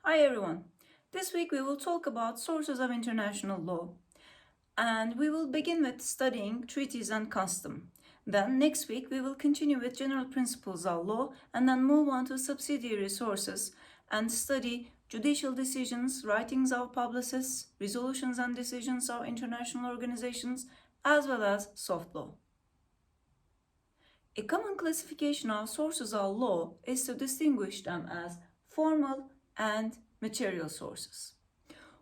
Hi everyone. This week we will talk about sources of international law, and we will begin with studying treaties and custom. Then next week we will continue with general principles of law and then move on to subsidiary sources and study judicial decisions, writings of publicists, resolutions and decisions of international organizations, as well as soft law. A common classification of sources of law is to distinguish them as formal and material sources.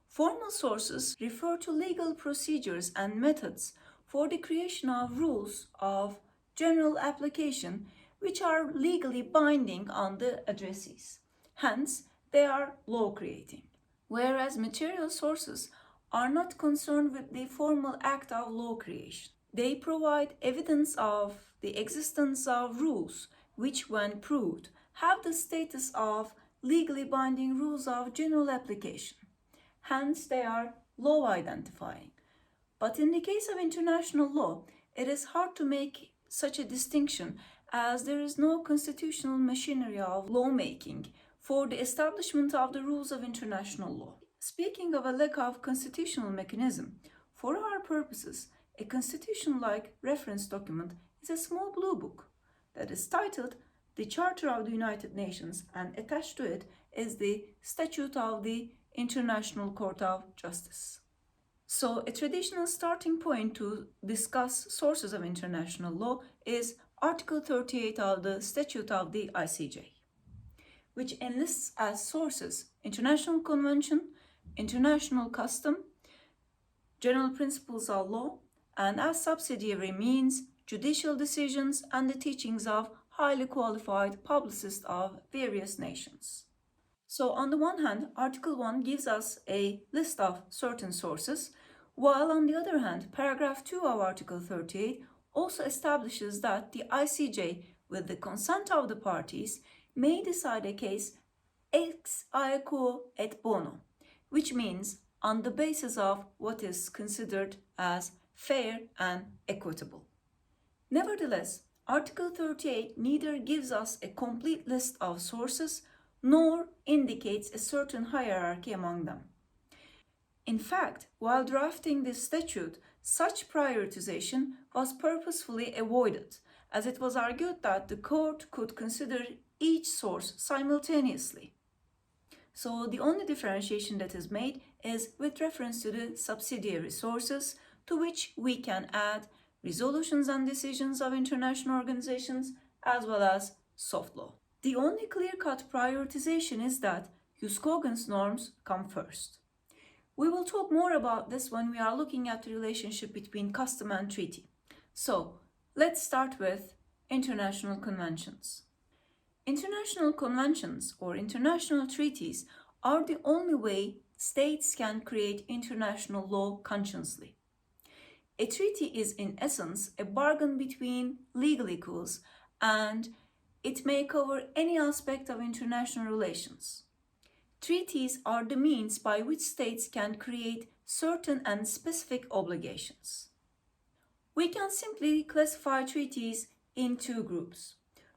Formal sources refer to legal procedures and methods for the creation of rules of general application which are legally binding on the addressees. Hence, they are law creating. Whereas material sources are not concerned with the formal act of law creation. They provide evidence of the existence of rules which, when proved, have the status of legally binding rules of general application. Hence, they are law identifying. But in the case of international law, it is hard to make such a distinction as there is no constitutional machinery of lawmaking for the establishment of the rules of international law. Speaking of a lack of constitutional mechanism, for our purposes, a constitution-like reference document is a small blue book that is titled the Charter of the United Nations, and attached to it is the Statute of the International Court of Justice. So a traditional starting point to discuss sources of international law is Article 38 of the Statute of the ICJ, which enlists as sources international convention, international custom, general principles of law, and as subsidiary means judicial decisions and the teachings of highly qualified publicists of various nations. So on the one hand, Article 1 gives us a list of certain sources, while on the other hand, paragraph 2 of Article 38 also establishes that the ICJ, with the consent of the parties, may decide a case ex aequo et bono, which means on the basis of what is considered as fair and equitable. Nevertheless, Article 38 neither gives us a complete list of sources nor indicates a certain hierarchy among them. In fact, while drafting this statute, such prioritization was purposefully avoided, as it was argued that the court could consider each source simultaneously. So the only differentiation that is made is with reference to the subsidiary sources, to which we can add resolutions and decisions of international organizations as well as soft law. The only clear-cut prioritization is that Jus cogens norms come first. We will talk more about this when we are looking at the relationship between custom and treaty. So, let's start with international conventions. International conventions or international treaties are the only way states can create international law consciously. A treaty is in essence a bargain between legal equals, and it may cover any aspect of international relations. Treaties are the means by which states can create certain and specific obligations. We can simply classify treaties in two groups.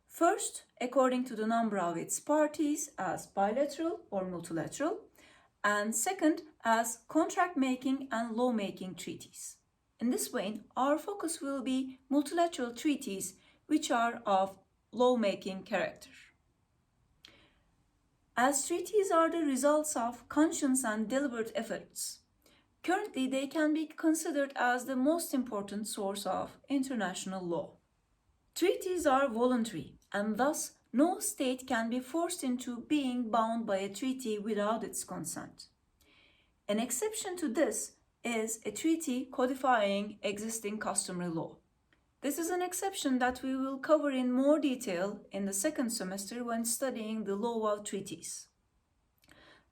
First, according to the number of its parties, as bilateral or multilateral, and second, as contract-making and law-making treaties. In this vein, our focus will be multilateral treaties which are of law-making character. As treaties are the results of conscious and deliberate efforts, currently they can be considered as the most important source of international law. Treaties are voluntary, and thus no state can be forced into being bound by a treaty without its consent. An exception to this is a treaty codifying existing customary law. This is an exception that we will cover in more detail in the second semester when studying the law of treaties.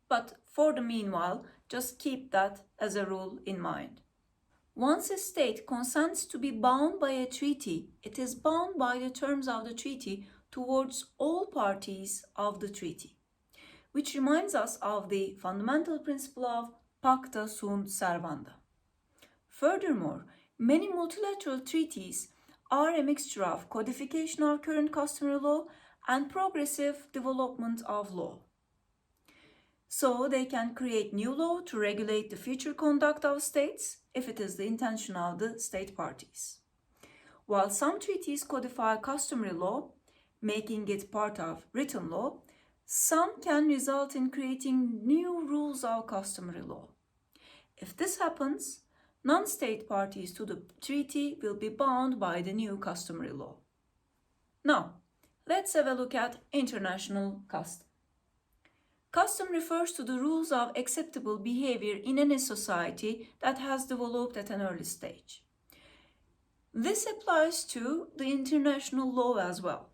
But for the meanwhile, just keep that as a rule in mind. Once a state consents to be bound by a treaty, it is bound by the terms of the treaty towards all parties of the treaty, which reminds us of the fundamental principle of pacta sunt servanda. Furthermore, many multilateral treaties are a mixture of codification of current customary law and progressive development of law. So they can create new law to regulate the future conduct of states if it is the intention of the state parties. While some treaties codify customary law, making it part of written law, some can result in creating new rules of customary law. If this happens, non-state parties to the treaty will be bound by the new customary law. Now, let's have a look at international custom. Custom refers to the rules of acceptable behavior in any society that has developed at an early stage. This applies to the international law as well.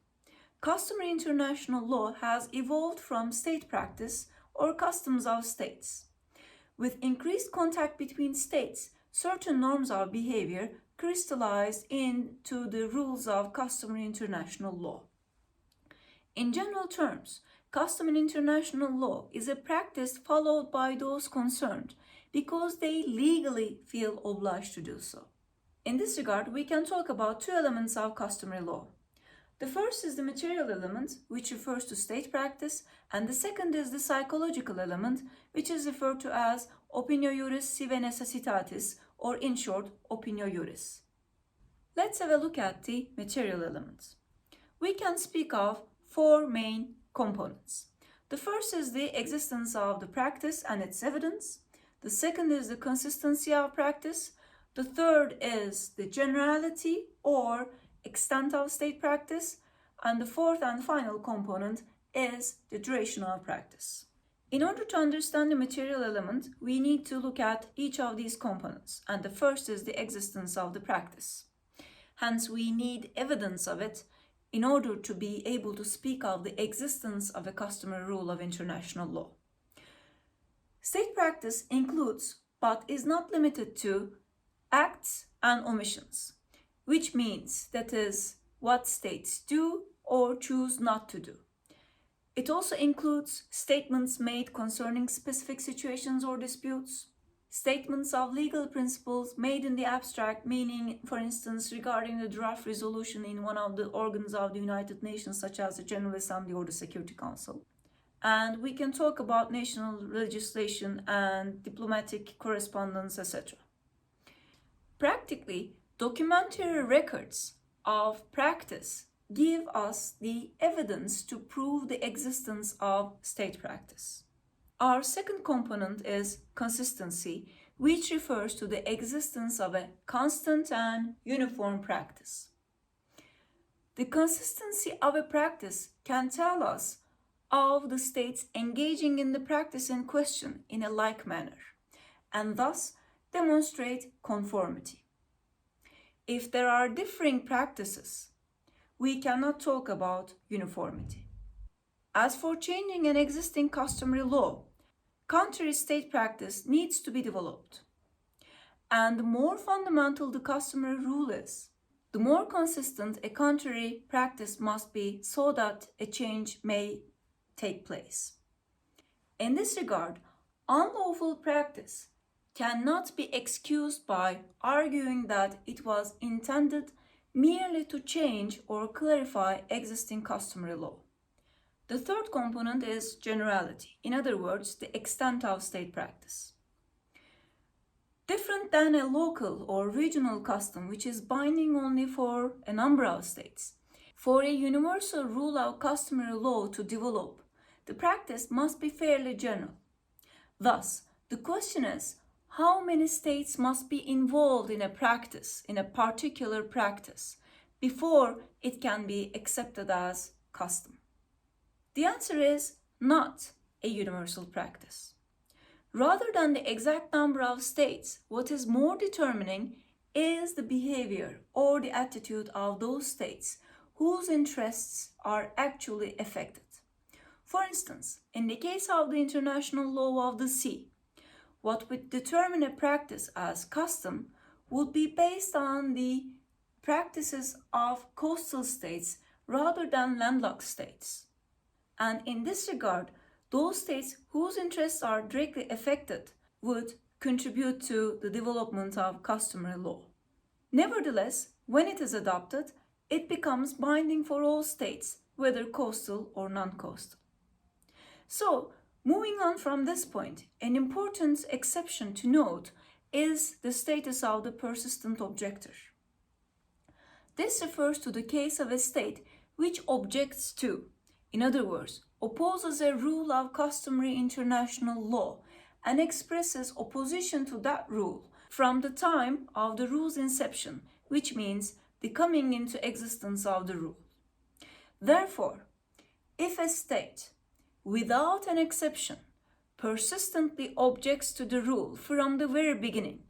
Customary international law has evolved from state practice or customs of states. With increased contact between states, certain norms of behavior crystallized into the rules of customary international law. In general terms, custom in international law is a practice followed by those concerned because they legally feel obliged to do so. In this regard, we can talk about two elements of customary law. The first is the material element, which refers to state practice, and the second is the psychological element, which is referred to as opinio juris sive necessitatis, or in short, opinio juris. Let's have a look at the material elements. We can speak of four main components. The first is the existence of the practice and its evidence. The second is the consistency of practice. The third is the generality or extent of state practice. And the fourth and final component is the duration of practice. In order to understand the material element, we need to look at each of these components. And the first is the existence of the practice. Hence, we need evidence of it in order to be able to speak of the existence of a customary rule of international law. State practice includes, but is not limited to, acts and omissions, which means that is what states do or choose not to do. It also includes statements made concerning specific situations or disputes, statements of legal principles made in the abstract, meaning, for instance, regarding the draft resolution in one of the organs of the United Nations, such as the General Assembly or the Security Council. And we can talk about national legislation and diplomatic correspondence, etc. Practically, documentary records of practice give us the evidence to prove the existence of state practice. Our second component is consistency, which refers to the existence of a constant and uniform practice. The consistency of a practice can tell us of the states engaging in the practice in question in a like manner, and thus demonstrate conformity. If there are differing practices, we cannot talk about uniformity. As for changing an existing customary law, country state practice needs to be developed. And the more fundamental the customary rule is, the more consistent a country practice must be so that a change may take place. In this regard, unlawful practice cannot be excused by arguing that it was intended merely to change or clarify existing customary law. The third component is generality, in other words, the extent of state practice. Different than a local or regional custom, which is binding only for a number of states, for a universal rule of customary law to develop, the practice must be fairly general. Thus, the question is, how many states must be involved in a practice, in a particular practice, before it can be accepted as custom? The answer is not a universal practice. Rather than the exact number of states, what is more determining is the behavior or the attitude of those states whose interests are actually affected. For instance, in the case of the international law of the sea, what would determine a practice as custom would be based on the practices of coastal states rather than landlocked states. And in this regard, those states whose interests are directly affected would contribute to the development of customary law. Nevertheless, when it is adopted, it becomes binding for all states, whether coastal or non-coastal. So, Moving on from this point, an important exception to note is the status of the persistent objector. This refers to the case of a state which objects to, in other words, opposes a rule of customary international law and expresses opposition to that rule from the time of the rule's inception, which means the coming into existence of the rule. Therefore, if a state, without an exception, persistently objects to the rule from the very beginning,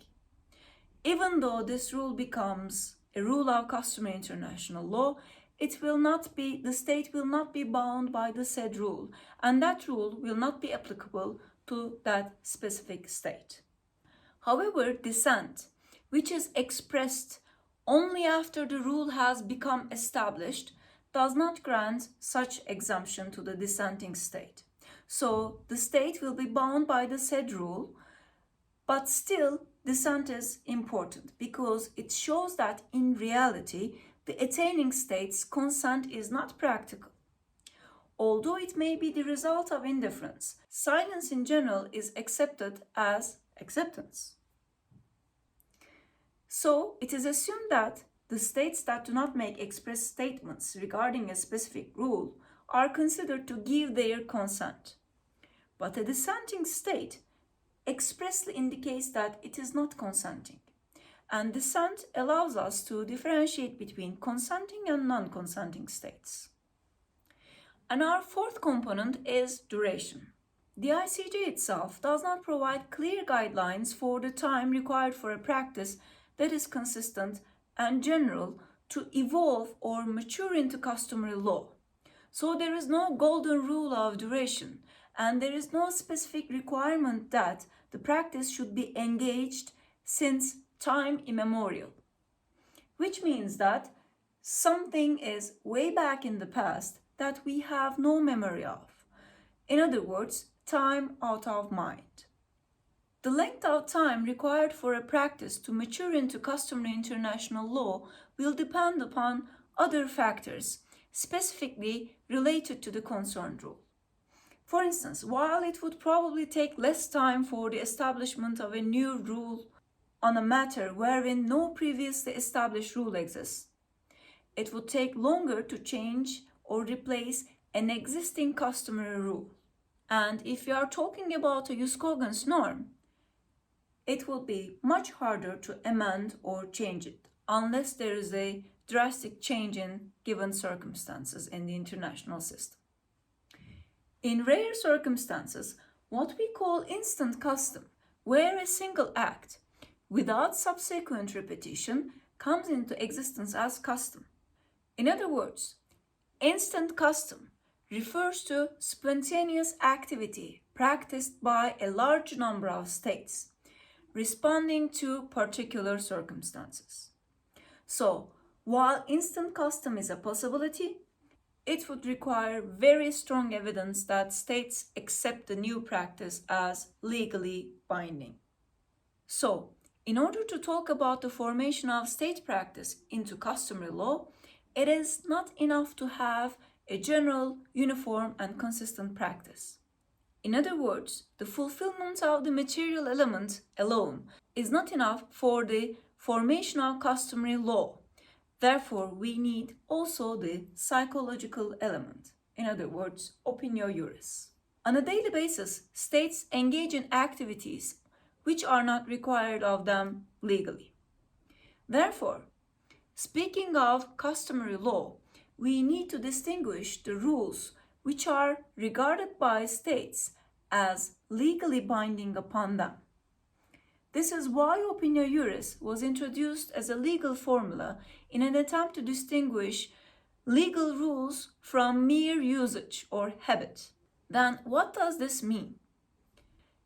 even though this rule becomes a rule of customary international law, the state will not be bound by the said rule, and that rule will not be applicable to that specific state. However, dissent, which is expressed only after the rule has become established, does not grant such exemption to the dissenting state. So the state will be bound by the said rule, but still dissent is important because it shows that in reality the attaining state's consent is not practical. Although it may be the result of indifference, silence in general is accepted as acceptance. So it is assumed that the states that do not make express statements regarding a specific rule are considered to give their consent. But a dissenting state expressly indicates that it is not consenting. And dissent allows us to differentiate between consenting and non-consenting states. And our fourth component is duration. The ICJ itself does not provide clear guidelines for the time required for a practice that is consistent and general to evolve or mature into customary law. So there is no golden rule of duration, and there is no specific requirement that the practice should be engaged since time immemorial, which means that something is way back in the past that we have no memory of. In other words, time out of mind. The length of time required for a practice to mature into customary international law will depend upon other factors, specifically related to the concerned rule. For instance, while it would probably take less time for the establishment of a new rule on a matter wherein no previously established rule exists, it would take longer to change or replace an existing customary rule. And if we are talking about a jus cogens norm, it will be much harder to amend or change it unless there is a drastic change in given circumstances in the international system. In rare circumstances, what we call instant custom, where a single act, without subsequent repetition, comes into existence as custom. In other words, instant custom refers to spontaneous activity practiced by a large number of states, responding to particular circumstances. So, while instant custom is a possibility, it would require very strong evidence that states accept the new practice as legally binding. So, in order to talk about the formation of state practice into customary law, it is not enough to have a general, uniform, and consistent practice. In other words, the fulfillment of the material element alone is not enough for the formation of customary law. Therefore, we need also the psychological element. In other words, opinio juris. On a daily basis, states engage in activities which are not required of them legally. Therefore, speaking of customary law, we need to distinguish the rules which are regarded by states as legally binding upon them. This is why opinio juris was introduced as a legal formula in an attempt to distinguish legal rules from mere usage or habit. Then what does this mean?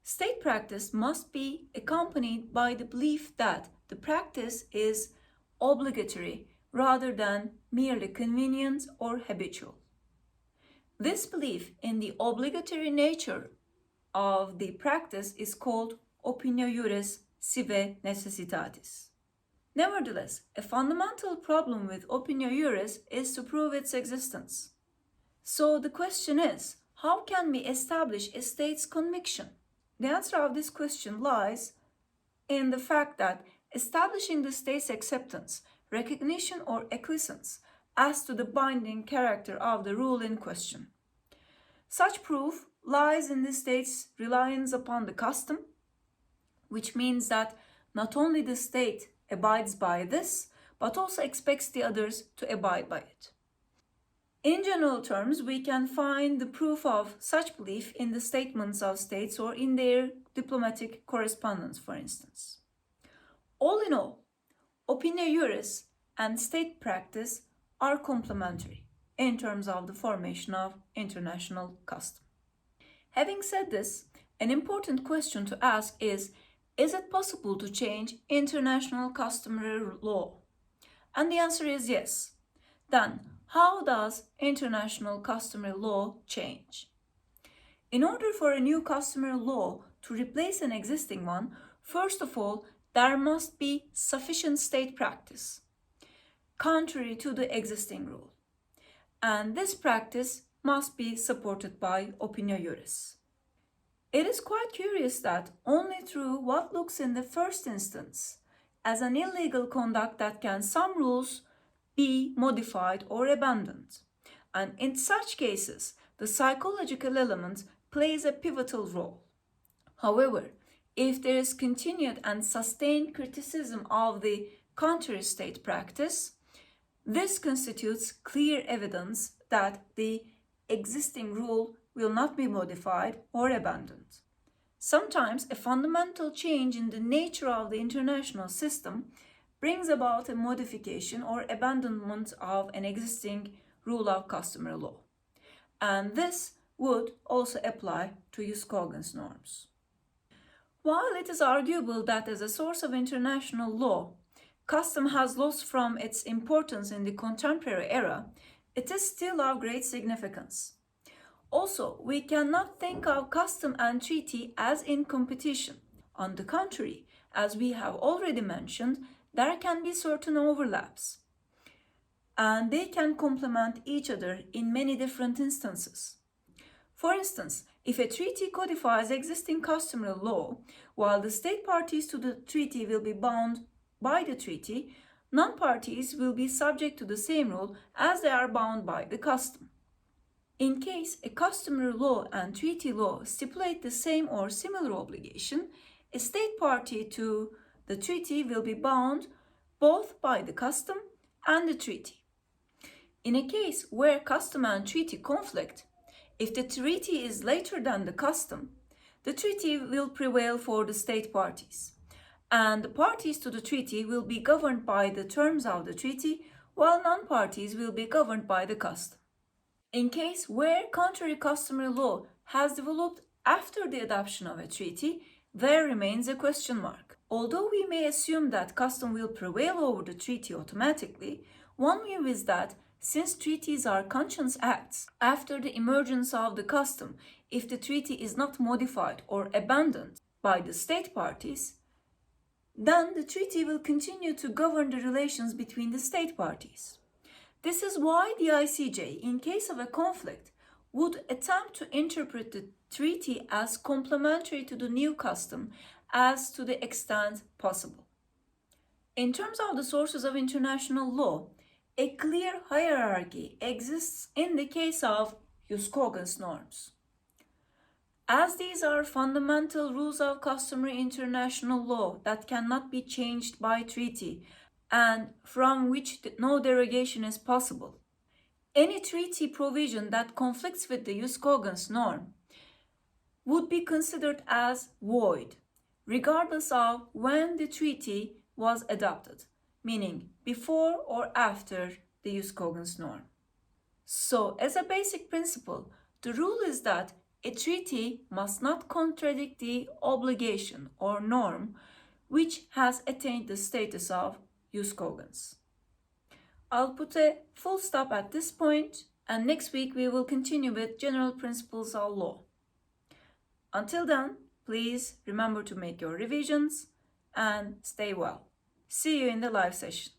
State practice must be accompanied by the belief that the practice is obligatory rather than merely convenient or habitual. This belief in the obligatory nature of the practice is called opinio juris sive necessitatis. Nevertheless, a fundamental problem with opinio juris is to prove its existence. So the question is, how can we establish a state's conviction? The answer of this question lies in the fact that establishing the state's acceptance, recognition, or acquiescence as to the binding character of the rule in question. Such proof lies in the state's reliance upon the custom, which means that not only the state abides by this, but also expects the others to abide by it. In general terms, we can find the proof of such belief in the statements of states or in their diplomatic correspondence, for instance. All in all, opinio juris and state practice are complementary in terms of the formation of international custom. Having said this, an important question to ask is it possible to change international customary law? And the answer is yes. Then, how does international customary law change? In order for a new customary law to replace an existing one, first of all, there must be sufficient state practice, contrary to the existing rule. And this practice must be supported by opinio juris. It is quite curious that only through what looks in the first instance as an illegal conduct that can some rules be modified or abandoned. And in such cases, the psychological element plays a pivotal role. However, if there is continued and sustained criticism of the contrary state practice, this constitutes clear evidence that the existing rule will not be modified or abandoned. Sometimes a fundamental change in the nature of the international system brings about a modification or abandonment of an existing rule of customary law. And this would also apply to jus cogens norms. While it is arguable that as a source of international law, custom has lost from its importance in the contemporary era, it is still of great significance. Also, we cannot think of custom and treaty as in competition. On the contrary, as we have already mentioned, there can be certain overlaps, and they can complement each other in many different instances. For instance, if a treaty codifies existing customary law, while the state parties to the treaty will be bound by the treaty, non-parties will be subject to the same rule as they are bound by the custom. In case a customary law and treaty law stipulate the same or similar obligation, a state party to the treaty will be bound both by the custom and the treaty. In a case where custom and treaty conflict, if the treaty is later than the custom, the treaty will prevail for the state parties, and the parties to the treaty will be governed by the terms of the treaty, while non-parties will be governed by the custom. In case where contrary customary law has developed after the adoption of a treaty, there remains a question mark. Although we may assume that custom will prevail over the treaty automatically, one view is that since treaties are conscious acts, after the emergence of the custom, if the treaty is not modified or abandoned by the state parties, then the treaty will continue to govern the relations between the state parties. This is why the ICJ, in case of a conflict, would attempt to interpret the treaty as complementary to the new custom as to the extent possible. In terms of the sources of international law, a clear hierarchy exists in the case of jus cogens norms. As these are fundamental rules of customary international law that cannot be changed by treaty and from which no derogation is possible, any treaty provision that conflicts with the jus cogens norm would be considered as void, regardless of when the treaty was adopted, meaning before or after the jus cogens norm. So, as a basic principle, the rule is that a treaty must not contradict the obligation or norm which has attained the status of jus cogens. I'll put a full stop at this point, and next week we will continue with general principles of law. Until then, please remember to make your revisions and stay well. See you in the live session.